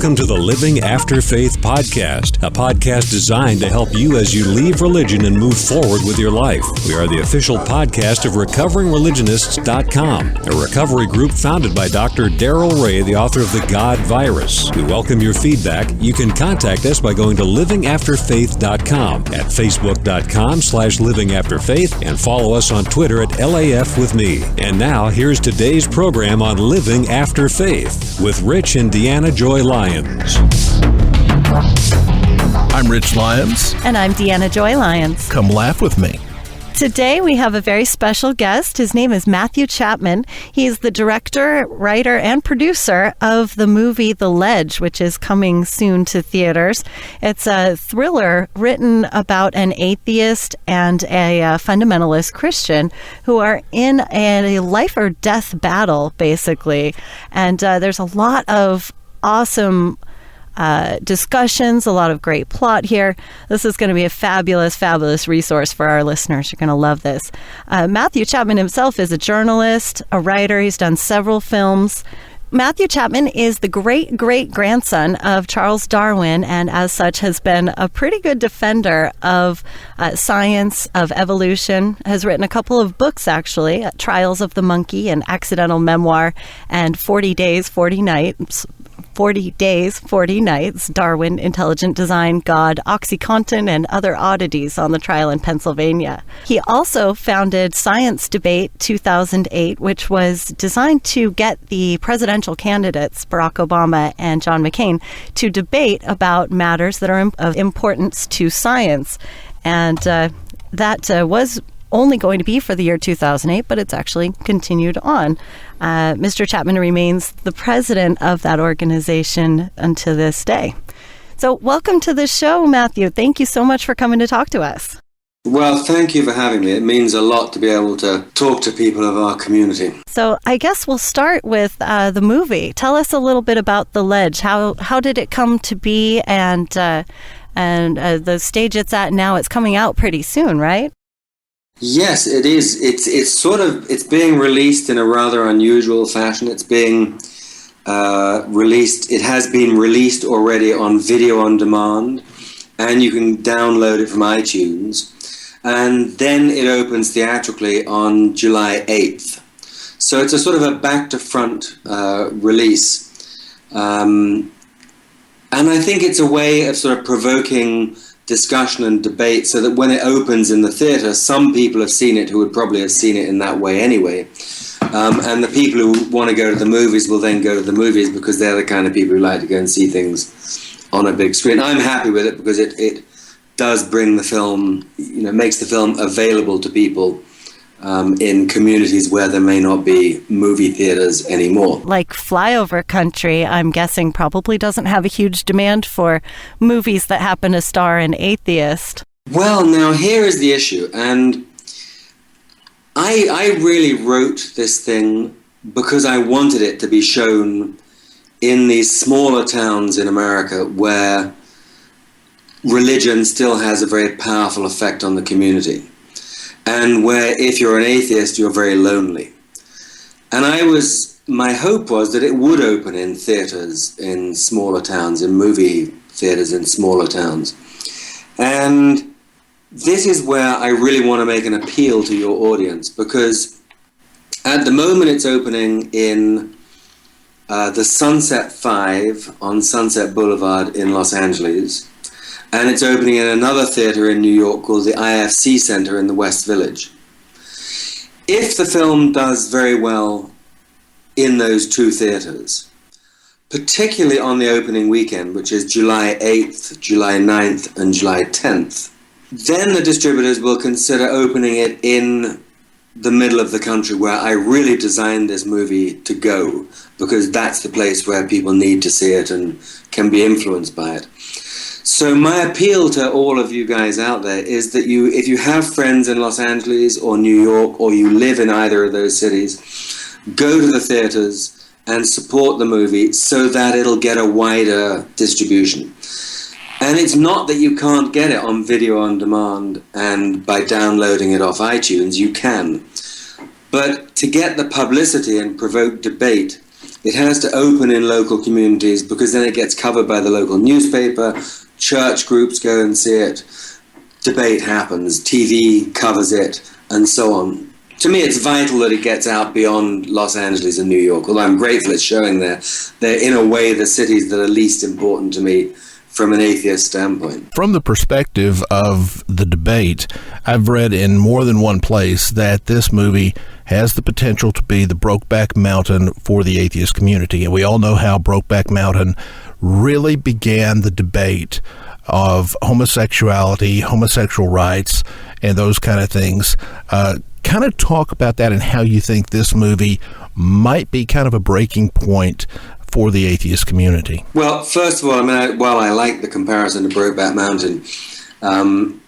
Welcome to the Living After Faith podcast, a podcast designed to help you as you leave religion and move forward with your life. We are the official podcast of RecoveringReligionists.com, a recovery group founded by Dr. Darrell Ray, the author of The God Virus. We welcome your feedback. You can contact us by going to livingafterfaith.com, at facebook.com/livingafterfaith, and follow us on Twitter at LAF with me. And now, here's today's program on Living After Faith with Rich and Deanna Joy Lyons. I'm Rich Lyons. And I'm Deanna Joy Lyons. Come laugh with me. Today we have a very special guest. His name is Matthew Chapman. He is the director, writer, and producer of the movie The Ledge, which is coming soon to theaters. It's a thriller written about an atheist and a fundamentalist Christian who are in a life or death battle, basically. And there's a lot of awesome discussions, a lot of great plot here. This is going to be a fabulous, fabulous resource for our listeners. You're going to love this. Matthew Chapman himself is a journalist, a writer. He's done several films. Matthew Chapman is the great-great-grandson of Charles Darwin, and as such has been a pretty good defender of science, of evolution, has written a couple of books, actually, Trials of the Monkey, an accidental memoir, and 40 Days, 40 Nights, Darwin, Intelligent Design, God, OxyContin, and Other Oddities on the Trial in Pennsylvania. He also founded Science Debate 2008, which was designed to get the presidential candidates, Barack Obama and John McCain, to debate about matters that are of importance to science. And that was only going to be for the year 2008, but it's actually continued on. Mr. Chapman remains the president of that organization until this day. So welcome to the show, Matthew. Thank you so much for coming to talk to us. Well, thank you for having me. It means a lot to be able to talk to people of our community. So I guess we'll start with the movie. Tell us a little bit about The Ledge. How did it come to be, and the stage it's at now? It's coming out pretty soon, right? Yes, it is. It's being released in a rather unusual fashion. It's being released. It has been released already on video on demand, and you can download it from iTunes. And then it opens theatrically on July 8th. So it's a sort of a back-to-front release. And I think it's a way of sort of provoking discussion and debate, so that when it opens in the theatre, some people have seen it who would probably have seen it in that way anyway. And the people who want to go to the movies will then go to the movies, because they're the kind of people who like to go and see things on a big screen. I'm happy with it because it does bring the film, makes the film available to people in communities where there may not be movie theaters anymore. Like flyover country, I'm guessing, probably doesn't have a huge demand for movies that happen to star an atheist. Well, now here is the issue, and I really wrote this thing because I wanted it to be shown in these smaller towns in America where religion still has a very powerful effect on the community, and where if you're an atheist, you're very lonely. And my hope was that it would open in theaters in smaller towns, in movie theaters in smaller towns. And this is where I really want to make an appeal to your audience, because at the moment it's opening in the Sunset 5 on Sunset Boulevard in Los Angeles. And it's opening in another theater in New York called the IFC Center in the West Village. If the film does very well in those two theaters, particularly on the opening weekend, which is July 8th, July 9th, and July 10th, then the distributors will consider opening it in the middle of the country, where I really designed this movie to go, because that's the place where people need to see it and can be influenced by it. So my appeal to all of you guys out there is that if you have friends in Los Angeles or New York, or you live in either of those cities, go to the theaters and support the movie so that it'll get a wider distribution. And it's not that you can't get it on video on demand and by downloading it off iTunes, you can. But to get the publicity and provoke debate, It has to open in local communities because then it gets covered by the local newspaper, church groups go and see it, debate happens, TV covers it, and so on. To me, it's vital that it gets out beyond Los Angeles and New York, although I'm grateful it's showing there. They're, in a way, the cities that are least important to me from an atheist standpoint. From the perspective of the debate, I've read in more than one place that this movie has the potential to be the Brokeback Mountain for the atheist community. And we all know how Brokeback Mountain really began the debate of homosexuality, homosexual rights, and those kind of things. Kind of talk about that and how you think this movie might be kind of a breaking point for the atheist community. Well, first of all, while I like the comparison to Brokeback Mountain,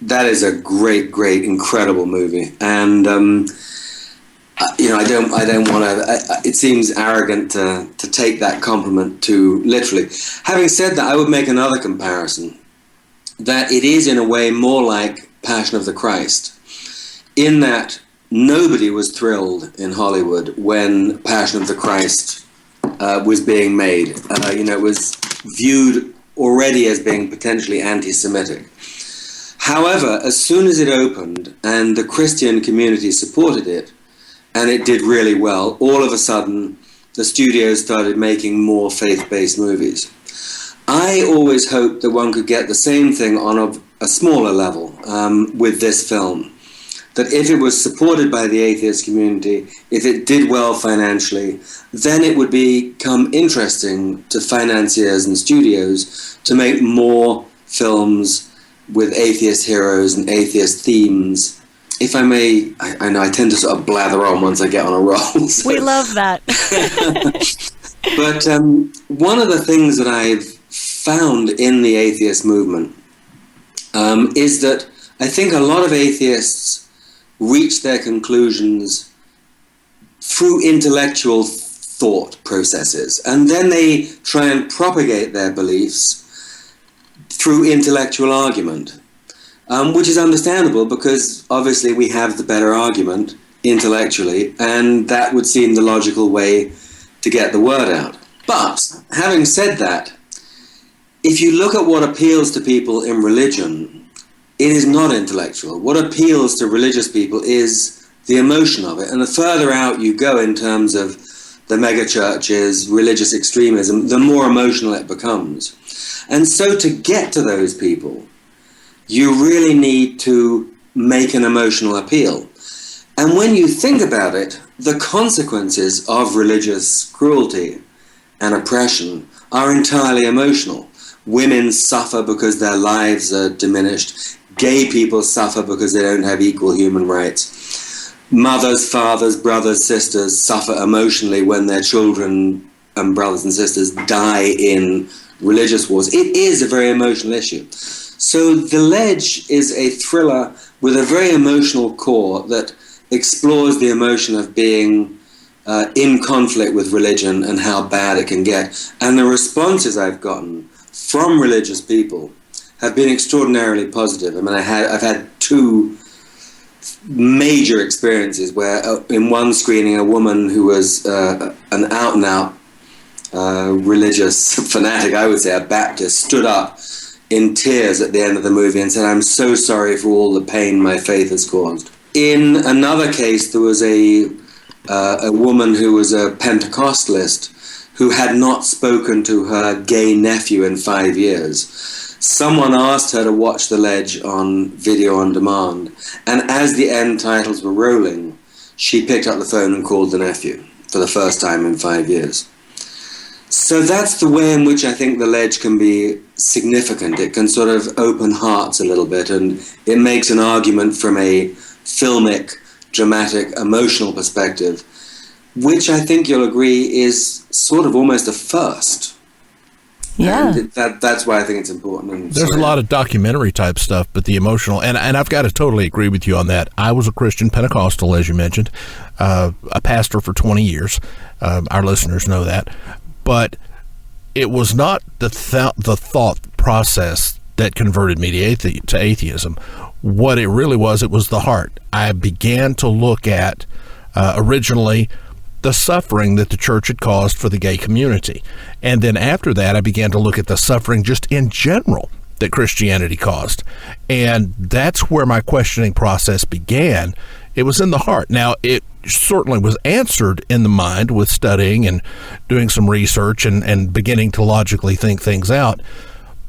that is a great, incredible movie, and I don't want to. It seems arrogant to take that compliment too literally. Having said that, I would make another comparison that it is in a way more like Passion of the Christ, in that nobody was thrilled in Hollywood when Passion of the Christ was being made. It was viewed already as being potentially anti-Semitic. However, as soon as it opened and the Christian community supported it, and it did really well, all of a sudden the studios started making more faith-based movies. I always hoped that one could get the same thing on a smaller level with this film. That if it was supported by the atheist community, if it did well financially, then it would become interesting to financiers and studios to make more films with atheist heroes and atheist themes. If I may, I know I tend to sort of blather on once I get on a roll. So. We love that. But one of the things that I've found in the atheist movement is that I think a lot of atheists reach their conclusions through intellectual thought processes, and then they try and propagate their beliefs through intellectual argument, which is understandable because obviously we have the better argument intellectually, and that would seem the logical way to get the word out. But having said that, if you look at what appeals to people in religion, it is not intellectual. What appeals to religious people is the emotion of it. And the further out you go in terms of the megachurches, religious extremism, the more emotional it becomes. And so to get to those people, you really need to make an emotional appeal. And when you think about it, the consequences of religious cruelty and oppression are entirely emotional. Women suffer because their lives are diminished. Gay people suffer because they don't have equal human rights. Mothers, fathers, brothers, sisters suffer emotionally when their children and brothers and sisters die in religious wars. It is a very emotional issue. So The Ledge is a thriller with a very emotional core that explores the emotion of being in conflict with religion and how bad it can get. And the responses I've gotten from religious people have been extraordinarily positive. I mean, I've had two major experiences where in one screening a woman who was an out-and-out religious fanatic, I would say a Baptist, stood up in tears at the end of the movie and said, "I'm so sorry for all the pain my faith has caused." In another case, there was a woman who was a Pentecostalist who had not spoken to her gay nephew in 5 years. Someone asked her to watch The Ledge on video on demand, and as the end titles were rolling, she picked up the phone and called the nephew for the first time in 5 years. So that's the way in which I think The Ledge can be significant. It can sort of open hearts a little bit, and it makes an argument from a filmic, dramatic, emotional perspective, which I think you'll agree is sort of almost a first. Yeah. And that's why I think it's important. There's a lot of documentary type stuff, but the emotional, and I've got to totally agree with you on that. I was a Christian Pentecostal, as you mentioned, a pastor for 20 years. Our listeners know that. But it was not the thought process that converted me to atheism. What it really was, it was the heart. I began to look at, originally, the suffering that the church had caused for the gay community. And then after that, I began to look at the suffering just in general that Christianity caused. And that's where my questioning process began. It was in the heart. Now, it certainly was answered in the mind with studying and doing some research and beginning to logically think things out.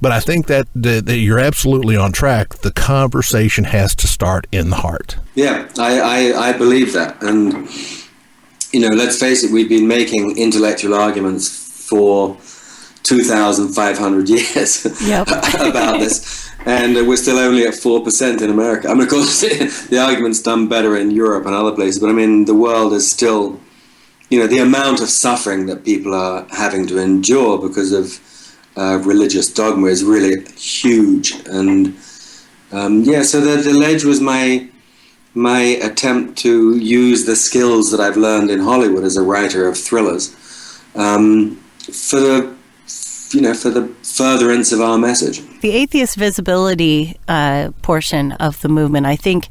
But I think that you're absolutely on track. The conversation has to start in the heart. Yeah, I believe that. And, let's face it, we've been making intellectual arguments for 2,500 years about this. And we're still only at 4% in America. I mean, of course, the argument's done better in Europe and other places. But, I mean, the world is still, the amount of suffering that people are having to endure because of religious dogma is really huge. And, so the Ledge was my attempt to use the skills that I've learned in Hollywood as a writer of thrillers for the furtherance of our message. The atheist visibility portion of the movement, I think,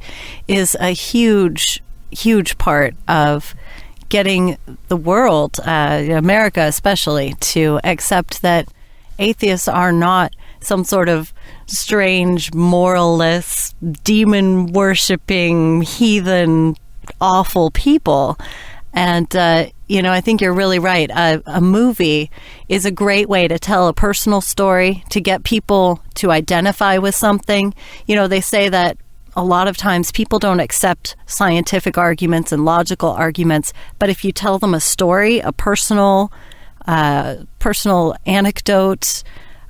is a huge, huge part of getting the world, America especially, to accept that atheists are not some sort of strange, moralless, demon-worshipping, heathen, awful people. And, I think you're really right. A movie is a great way to tell a personal story, to get people to identify with something. They say that a lot of times people don't accept scientific arguments and logical arguments, but if you tell them a story, a personal anecdote,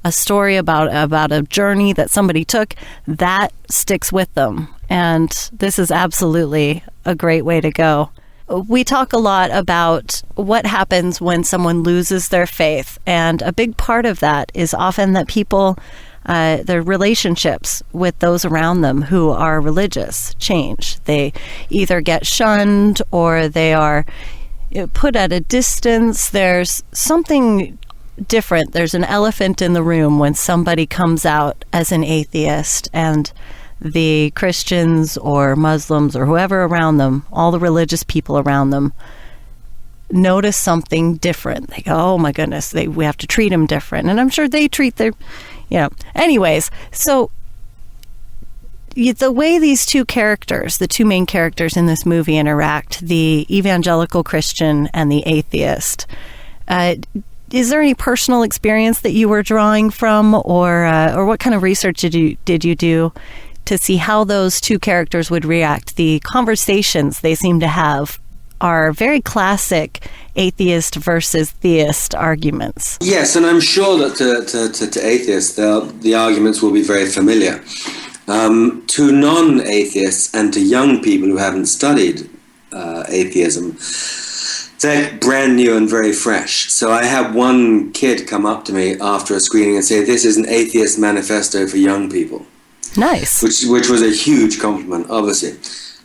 a story about a journey that somebody took, that sticks with them. And this is absolutely a great way to go. We talk a lot about what happens when someone loses their faith, and a big part of that is often that people, their relationships with those around them who are religious change. They either get shunned or they are put at a distance. There's something different. There's an elephant in the room when somebody comes out as an atheist, and the Christians or Muslims or whoever around them, all the religious people around them, notice something different. They go, oh my goodness, we have to treat them different. And I'm sure they treat their, Anyways, so the way these two characters, the two main characters in this movie interact, the evangelical Christian and the atheist, is there any personal experience that you were drawing from, or what kind of research did you do to see how those two characters would react? The conversations they seem to have are very classic atheist versus theist arguments. Yes, and I'm sure that to atheists, the arguments will be very familiar. To non-atheists and to young people who haven't studied atheism, they're brand new and very fresh. So I had one kid come up to me after a screening and say, "This is an atheist manifesto for young people." Nice. Which was a huge compliment, obviously.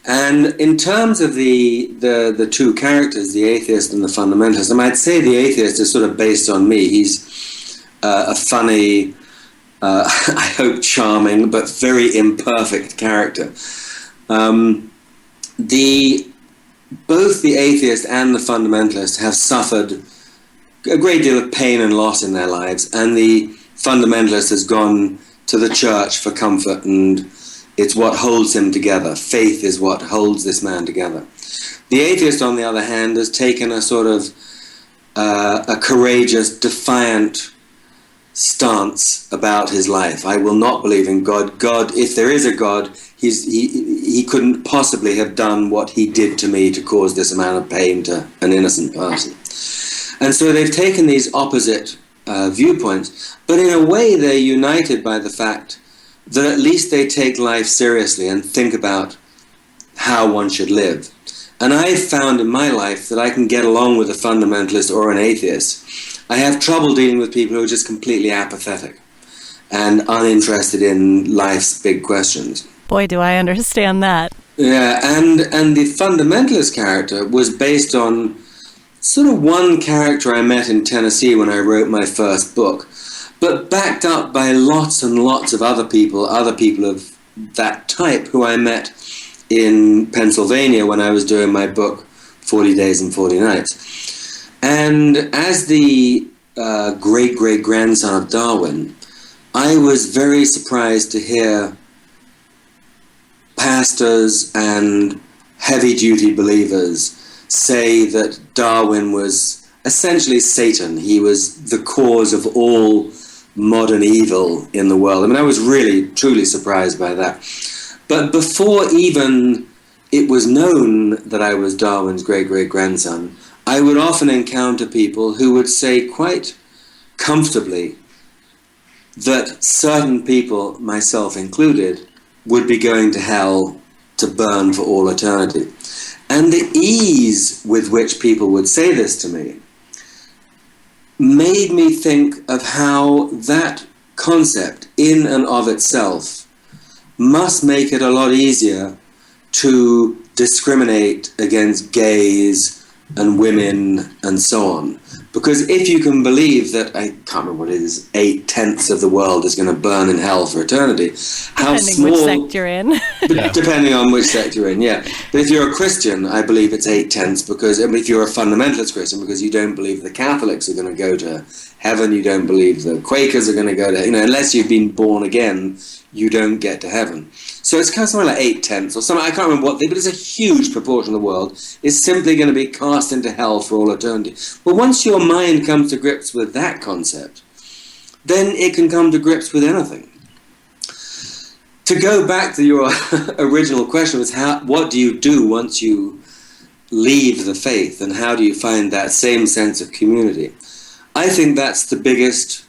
And in terms of the two characters, the atheist and the fundamentalist, I might say the atheist is sort of based on me. He's a funny, I hope charming, but very imperfect character. Both the atheist and the fundamentalist have suffered a great deal of pain and loss in their lives, and the fundamentalist has gone to the church for comfort, and it's what holds him together. Faith is what holds this man together. The atheist, on the other hand, has taken a sort of a courageous, defiant stance about his life. I will not believe in God. God, if there is a God, he couldn't possibly have done what he did to me to cause this amount of pain to an innocent person. And so they've taken these opposite viewpoints, but in a way they're united by the fact that at least they take life seriously and think about how one should live. And I've found in my life that I can get along with a fundamentalist or an atheist. I have trouble dealing with people who are just completely apathetic and uninterested in life's big questions. Boy, do I understand that. Yeah, and the fundamentalist character was based on sort of one character I met in Tennessee when I wrote my first book, but backed up by lots and lots of other people of that type who I met in Pennsylvania when I was doing my book 40 Days and 40 Nights. And as the great-great-grandson of Darwin, I was very surprised to hear pastors and heavy-duty believers say that Darwin was essentially Satan. He was the cause of all modern evil in the world. I mean, I was really, truly surprised by that. But before even it was known that I was Darwin's great-great-grandson, I would often encounter people who would say quite comfortably that certain people, myself included, would be going to hell to burn for all eternity. And the ease with which people would say this to me made me think of how that concept in and of itself must make it a lot easier to discriminate against gays and women and so on. Because if you can believe that, I can't remember what it is, 8/10 of the world is going to burn in hell for eternity. How Depending small, which sect you're in. Depending on which sect you're in, yeah. But if you're a Christian, I believe it's 8/10 because, I mean, if you're a fundamentalist Christian, because you don't believe the Catholics are going to go to heaven, you don't believe the Quakers are going to go to, unless you've been born again, you don't get to heaven. So it's kind of something like 8/10 or something, I can't remember what, but it's a huge proportion of the world is simply going to be cast into hell for all eternity. Well, once your mind comes to grips with that concept, then it can come to grips with anything. To go back to your original question was, what do you do once you leave the faith, and how do you find that same sense of community? I think that's the biggest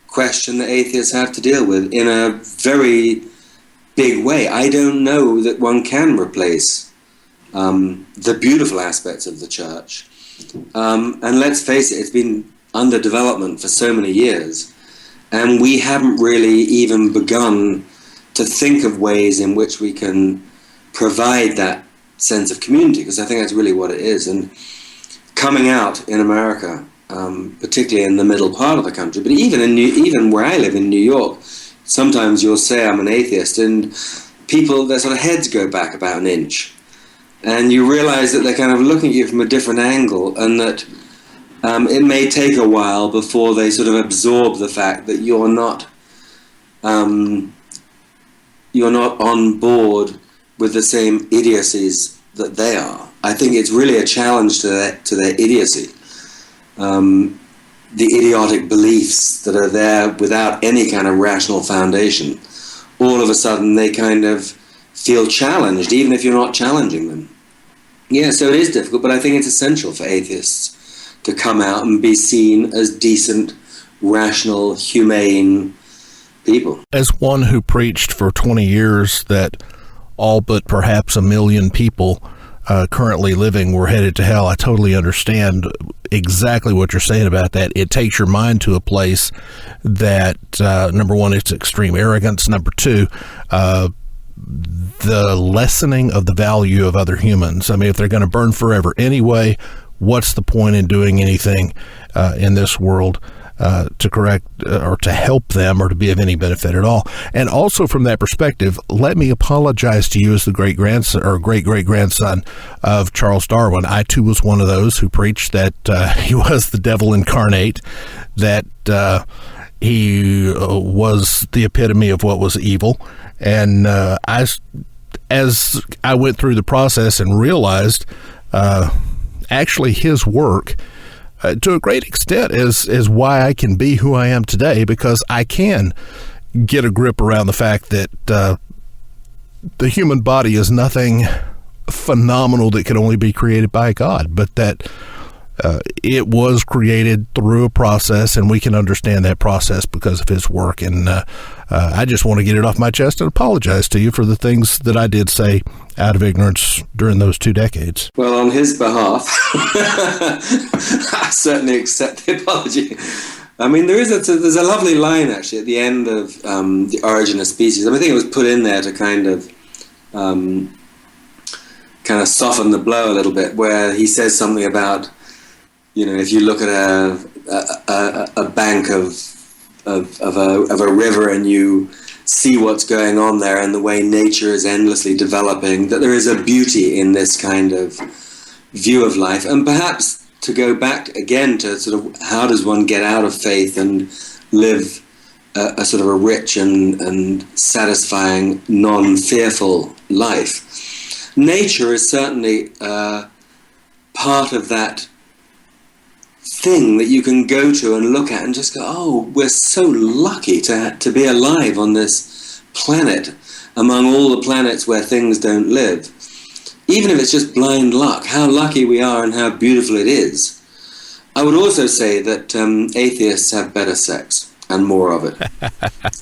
question that atheists have to deal with in a very big way. I don't know that one can replace the beautiful aspects of the church. And let's face it, it's been under development for so many years, and we haven't really even begun to think of ways in which we can provide that sense of community, because I think that's really what it is. And coming out in America, particularly in the middle part of the country, but even where I live in New York, sometimes you'll say I'm an atheist, and people, their sort of heads go back about an inch, and you realize that they're kind of looking at you from a different angle, and that it may take a while before they sort of absorb the fact that you're not on board with the same idiocies that they are. I think it's really a challenge to their idiocy. The idiotic beliefs that are there without any kind of rational foundation. All of a sudden they kind of feel challenged, even if you're not challenging them. Yeah, so it is difficult, but I think it's essential for atheists to come out and be seen as decent, rational, humane people. As one who preached for 20 years that all but perhaps 1 million people currently living were headed to hell, I totally understand exactly what you're saying about that. It takes your mind to a place that, number one, it's extreme arrogance. Number two, the lessening of the value of other humans. I mean, if they're going to burn forever anyway, what's the point in doing anything in this world to correct or to help them or to be of any benefit at all? And also from that perspective, let me apologize to you as the great-grandson or great-great-grandson of Charles Darwin. I too was one of those who preached that he was the devil incarnate, that he was the epitome of what was evil. And as I went through the process and realized actually his work to a great extent is why I can be who I am today, because I can get a grip around the fact that the human body is nothing phenomenal that can only be created by God, but that it was created through a process, and we can understand that process because of his work. And I just want to get it off my chest and apologize to you for the things that I did say out of ignorance during those 2 decades. Well, on his behalf, I certainly accept the apology. I mean, there's a lovely line, actually, at the end of The Origin of Species. I mean, I think it was put in there to kind of soften the blow a little bit, where he says something about, if you look at a bank of a river and you see what's going on there and the way nature is endlessly developing, that there is a beauty in this kind of view of life, and perhaps to go back again to sort of how does one get out of faith and live a sort of a rich and satisfying, non-fearful life. Nature is certainly part of that thing that you can go to and look at and just go, oh, we're so lucky to be alive on this planet among all the planets where things don't live. Even if it's just blind luck, how lucky we are and how beautiful it is. I would also say that atheists have better sex and more of it.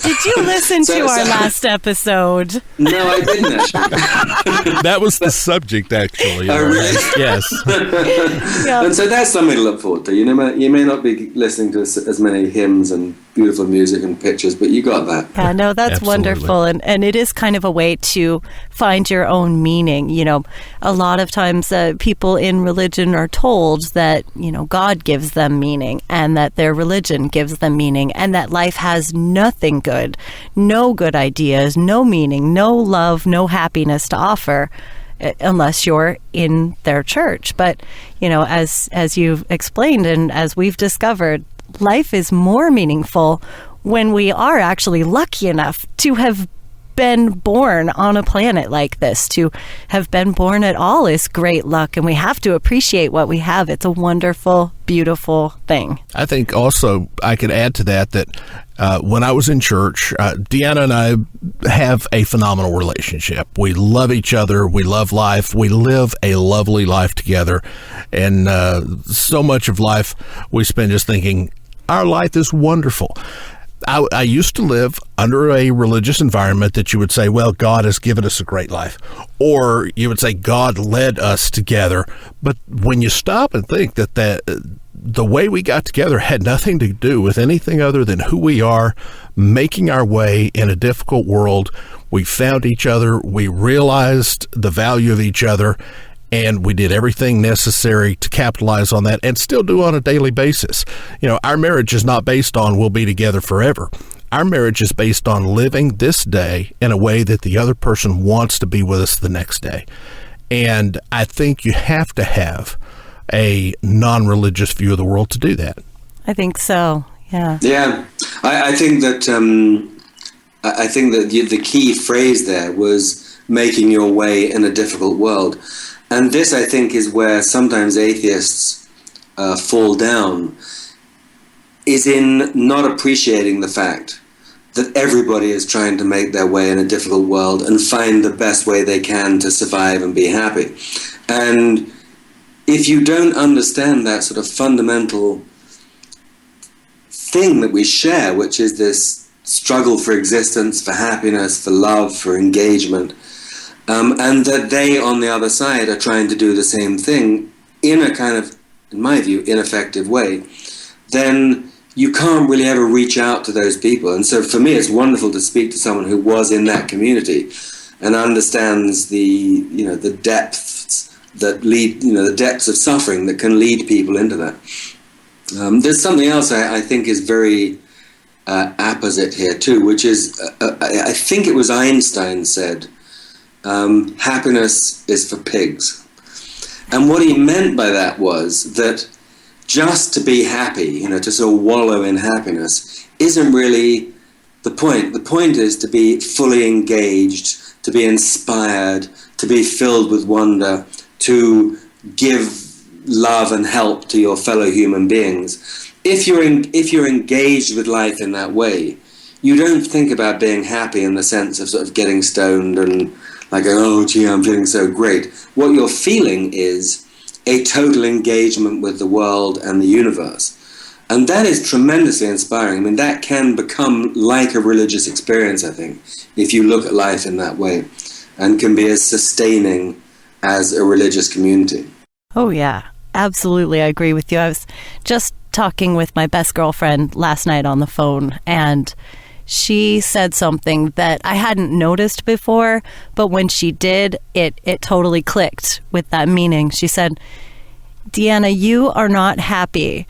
Did you listen to our last episode? No, I didn't actually. That was the subject, actually. Oh, really? Yes. Yep. And so that's something to look forward to. You may not be listening to as many hymns and beautiful music and pictures, but you got that. Yeah, no, that's Absolutely. wonderful. And it is kind of a way to find your own meaning. You know, a lot of times people in religion are told that, God gives them meaning and that their religion gives them meaning and that life has nothing good, no good ideas, no meaning, no love, no happiness to offer unless you're in their church. But, as you've explained and as we've discovered, life is more meaningful when we are actually lucky enough to have been born on a planet like this. To have been born at all is great luck, and we have to appreciate what we have. It's a wonderful, beautiful thing. I think also I could add to that when I was in church, Deanna and I have a phenomenal relationship. We love each other. We love life. We live a lovely life together. And so much of life we spend just thinking, our life is wonderful. I used to live under a religious environment that you would say, well, God has given us a great life. Or you would say, God led us together. But when you stop and think that the way we got together had nothing to do with anything other than who we are, making our way in a difficult world, we found each other, we realized the value of each other, and we did everything necessary to capitalize on that and still do on a daily basis. Our marriage is not based on we'll be together forever. Our marriage is based on living this day in a way that the other person wants to be with us the next day. And I think you have to have a non-religious view of the world to do that. I think so, yeah. Yeah, I think that the key phrase there was making your way in a difficult world. And this, I think, is where sometimes atheists fall down, is in not appreciating the fact that everybody is trying to make their way in a difficult world and find the best way they can to survive and be happy. And if you don't understand that sort of fundamental thing that we share, which is this struggle for existence, for happiness, for love, for engagement, and that they, on the other side, are trying to do the same thing in a kind of, in my view, ineffective way, then you can't really ever reach out to those people. And so for me, it's wonderful to speak to someone who was in that community and understands the depths that lead, the depths of suffering that can lead people into that. There's something else I think is very apposite here too, which is, I think it was Einstein said, happiness is for pigs. And what he meant by that was that just to be happy, to sort of wallow in happiness, isn't really the point. The point is to be fully engaged, to be inspired, to be filled with wonder, to give love and help to your fellow human beings. If you're engaged with life in that way, you don't think about being happy in the sense of sort of getting stoned and like, oh, gee, I'm feeling so great. What you're feeling is a total engagement with the world and the universe. And that is tremendously inspiring. I mean, that can become like a religious experience, I think, if you look at life in that way, and can be as sustaining as a religious community. Oh, yeah, absolutely. I agree with you. I was just talking with my best girlfriend last night on the phone, and she said something that I hadn't noticed before, but when she did, it totally clicked with that meaning. She said, Deanna, you are not happy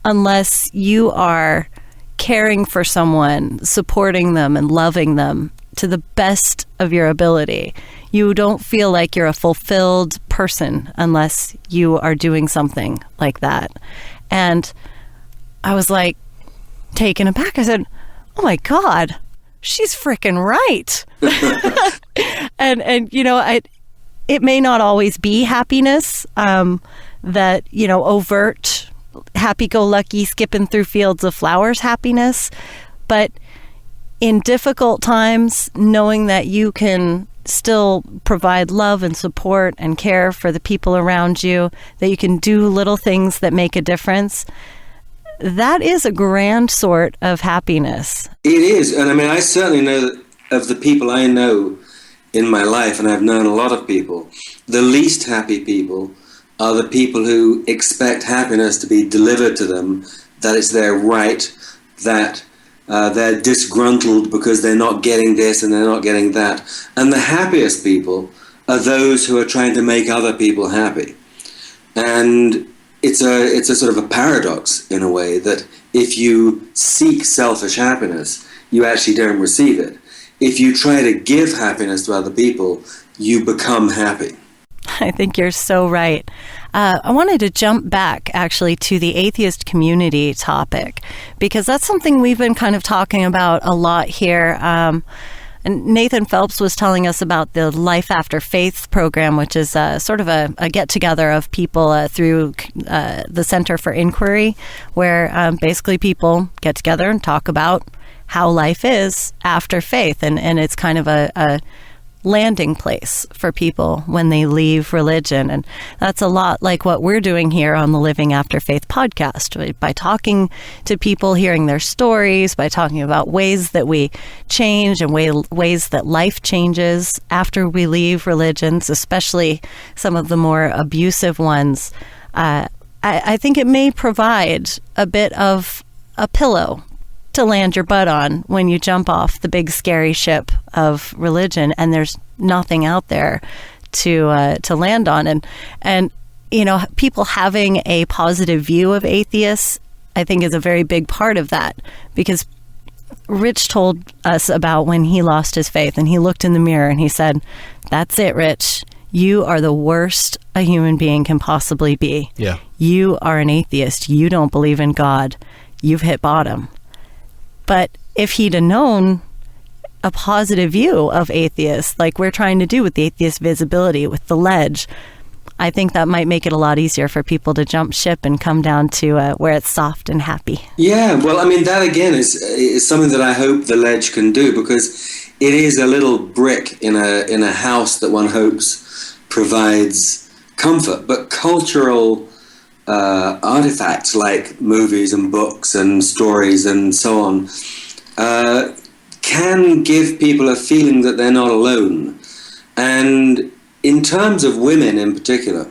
unless you are caring for someone, supporting them and loving them to the best of your ability. You don't feel like you're a fulfilled person unless you are doing something like that. And I was like taken aback. I said, oh my God, she's freaking right. and you know, it may not always be happiness, that, you know, overt, happy-go-lucky, skipping through fields of flowers happiness. But in difficult times, knowing that you can still provide love and support and care for the people around you, that you can do little things that make a difference, that is a grand sort of happiness. It is. And I mean, I certainly know that of the people I know in my life, and I've known a lot of people, the least happy people are the people who expect happiness to be delivered to them, that it's their right, that they're disgruntled because they're not getting this and they're not getting that. And the happiest people are those who are trying to make other people happy. And it's a sort of a paradox in a way, that if you seek selfish happiness, you actually don't receive it. If you try to give happiness to other people, you become happy. I think you're so right. I wanted to jump back actually to the atheist community topic, because that's something we've been kind of talking about a lot here. And Nathan Phelps was telling us about the Life After Faith program, which is sort of a get-together of people through the Center for Inquiry, where basically people get together and talk about how life is after faith. And it's kind of a landing place for people when they leave religion. And that's a lot like what we're doing here on the Living After Faith podcast, by talking to people, hearing their stories, by talking about ways that we change and ways that life changes after we leave religions, especially some of the more abusive ones. I think it may provide a bit of a pillow to land your butt on when you jump off the big scary ship of religion and there's nothing out there to land on. And you know, people having a positive view of atheists, I think, is a very big part of that, because Rich told us about when he lost his faith and he looked in the mirror and he said, "That's it, Rich. You are the worst a human being can possibly be. Yeah. You are an atheist. You don't believe in God. You've hit bottom." But if he'd have known a positive view of atheists, like we're trying to do with the Atheist Visibility, with the Ledge, I think that might make it a lot easier for people to jump ship and come down to where it's soft and happy. Yeah, well, I mean, that again is something that I hope the Ledge can do, because it is a little brick in a house that one hopes provides comfort. But cultural artifacts like movies and books and stories and so on can give people a feeling that they're not alone. And in terms of women in particular,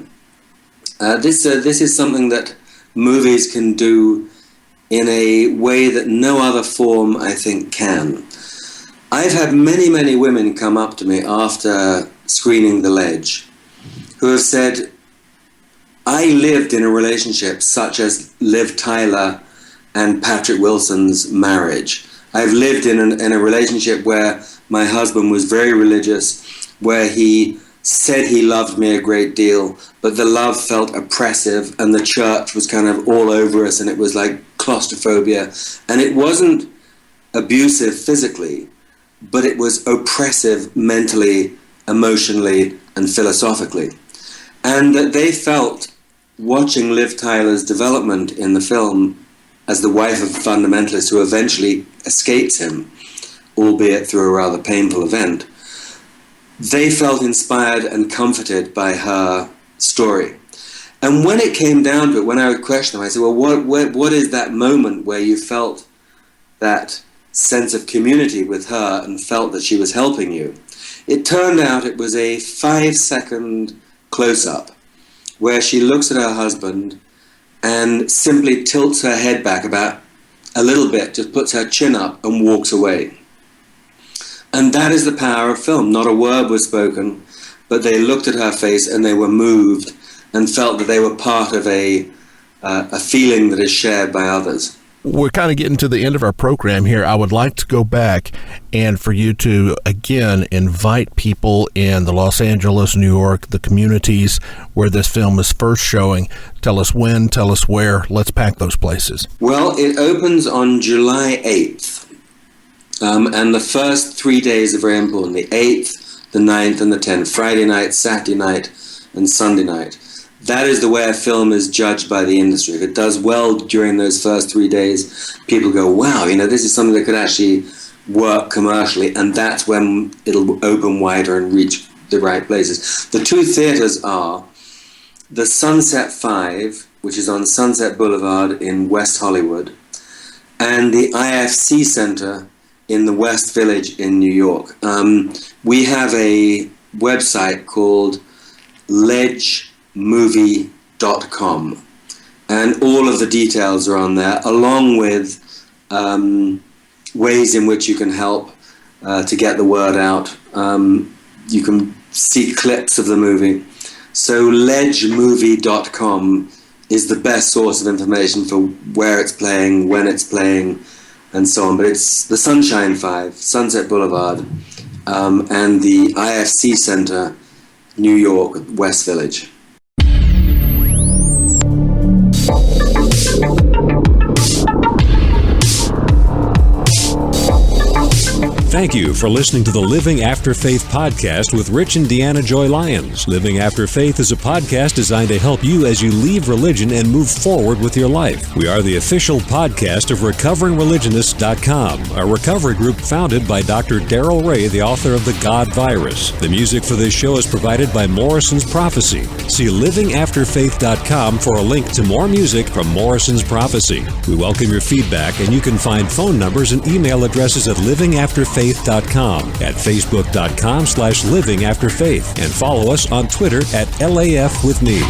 this is something that movies can do in a way that no other form, I think, can. I've had many, many women come up to me after screening The Ledge who have said, "I lived in a relationship such as Liv Tyler and Patrick Wilson's marriage. I've lived in a relationship where my husband was very religious, where he said he loved me a great deal, but the love felt oppressive and the church was kind of all over us and it was like claustrophobia. And it wasn't abusive physically, but it was oppressive mentally, emotionally, and philosophically." And that they felt, watching Liv Tyler's development in the film as the wife of a fundamentalist who eventually escapes him, albeit through a rather painful event, they felt inspired and comforted by her story. And when it came down to it, when I would question them, I said, well, what is that moment where you felt that sense of community with her and felt that she was helping you? It turned out it was a 5-second close-up where she looks at her husband and simply tilts her head back about a little bit, just puts her chin up and walks away. And that is the power of film. Not a word was spoken, but they looked at her face and they were moved and felt that they were part of a feeling that is shared by others. We're kind of getting to the end of our program here. I would like to go back and for you to, again, invite people in the Los Angeles, New York, the communities where this film is first showing. Tell us when, tell us where. Let's pack those places. Well, it opens on July 8th. And the first 3 days are very important. The 8th, the 9th, and the 10th. Friday night, Saturday night, and Sunday night. That is the way a film is judged by the industry. If it does well during those first 3 days, people go, wow, this is something that could actually work commercially, and that's when it'll open wider and reach the right places. The two theaters are the Sunset 5, which is on Sunset Boulevard in West Hollywood, and the IFC Center in the West Village in New York. We have a website called ledgemovie.com, and all of the details are on there, along with ways in which you can help to get the word out. You can see clips of the movie. So ledgemovie.com is the best source of information for where it's playing, when it's playing, and so on. But it's the Sunshine 5, Sunset Boulevard, and the IFC Center, New York, West Village. Thank you for listening to the Living After Faith podcast with Rich and Deanna Joy Lyons. Living After Faith is a podcast designed to help you as you leave religion and move forward with your life. We are the official podcast of RecoveringReligionists.com, a recovery group founded by Dr. Darrell Ray, the author of The God Virus. The music for this show is provided by Morrison's Prophecy. See livingafterfaith.com for a link to more music from Morrison's Prophecy. We welcome your feedback, and you can find phone numbers and email addresses at livingafterfaith.com, at facebook.com/livingafterfaith, and follow us on Twitter at LAF with me.